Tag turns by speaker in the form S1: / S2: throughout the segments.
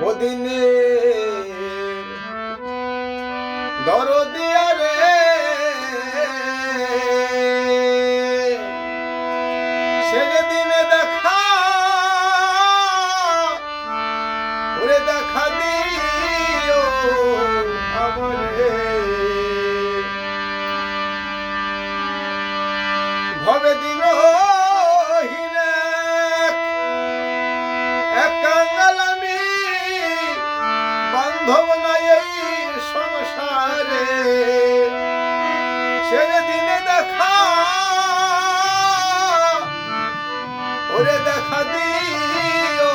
S1: ওদিনে দরদিয়া রে সেদিনে দেখা ওরে দেখা দিও আমরে ভবে দিন বান্ধব নাই এই সংসারে সেদিনে দেখা ওরে দেখা দিও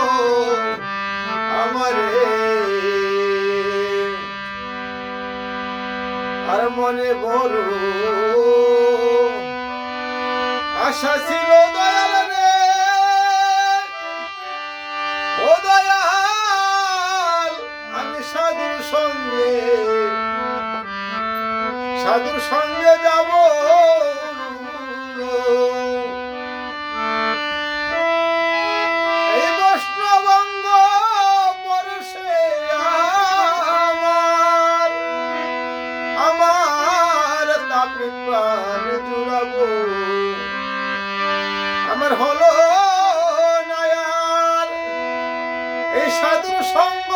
S1: আমারে আর মনে বড় আশা ছিল দয়াল রে ও দয়াল আমি সাধুর সঙ্গে যাব এই বৈষ্ণবঙ্গ পরশে আমার তাপে প্রাণ জুড়াবো আমার হলো নায়ার এই সাধুর সঙ্গ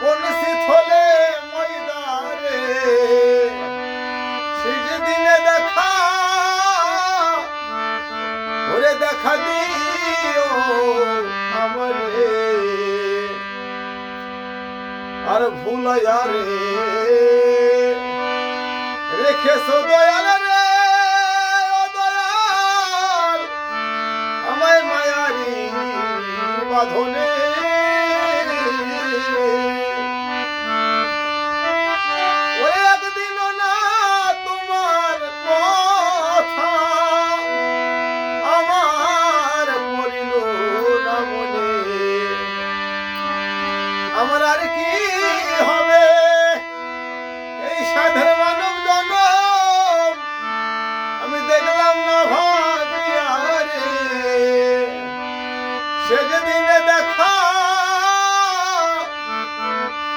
S1: বনশিত হলে ময়দারে সেদিনে দেখা ওরে দেখা দিও আমারে আর ভুলাইয়া রে রেখেছো দয়াল রে ও দয়াল আমায় মায়ারি বাঁধনে আমার আর কি হবে এই সাধের মানব জনম আমি দেখলাম না ভাবিয়া রে সেদিনে দেখা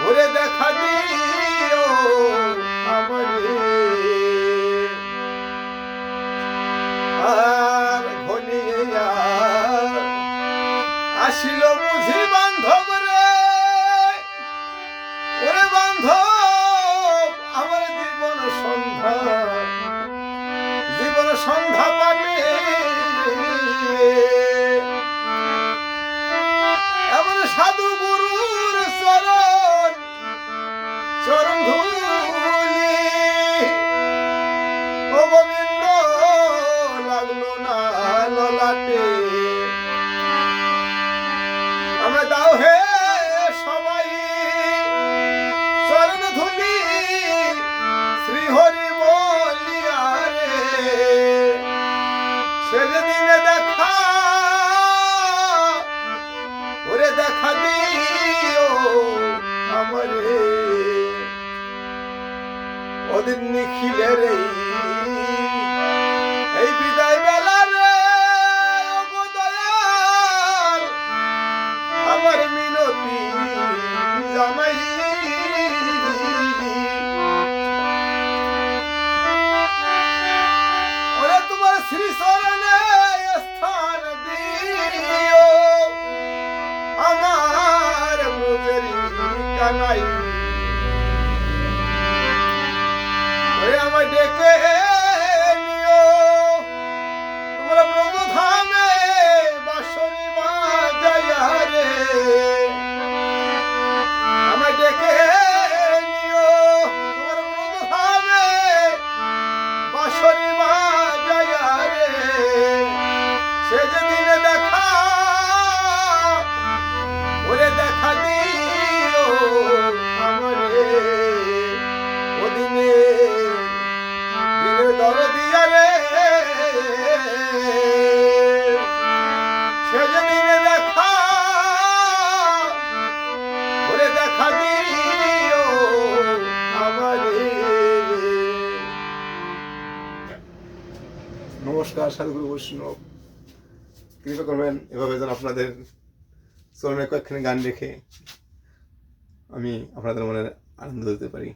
S1: ওরে দেখা দিও আমারে আর ঘনিয়া আসিল বুঝি বান্ধব রে ওরে বান্ধব আমার জীবন সন্ধ্যা পাবে এমন সাধু গুরুর চরণ ধুলি ও গোবিন্দ লাগলো না ললাটে আমরা দাও হে সবাই চরণ ধুলি শ্রী হরি বলিয়া রে সেদিনে দেখা ওরে দেখা দিও আমারে ওদিন নিখিলের এই বিদায় বেলা রে ও দয়াল আমার মিনতি জানাই ওরে তোমার শ্রী চরণে স্থান দিও আমার মুজরি কানাই ওরে আমায় ডেকে নিও তোমার ব্রহ্মধামে বাঁশরি বাজাইয়া রে আমায় ডেকে নিও তোমার ব্রহ্মধামে বাঁশরি বাজাইয়া রে সেদিনে দেখা ওরে দেখা দিও আমারে ওদিনে দিনের দরদিয়া রে সেদিনে দেখা ওরে দেখা দিও আমারে। নমস্কার সাধুগুরু বৈষ্ণব, কৃপা করবেন এভাবে যেন আপনাদের স্মরণে কয়েকখানি গান রেখে আমি আপনাদের মনে আনন্দ দিতে পারি।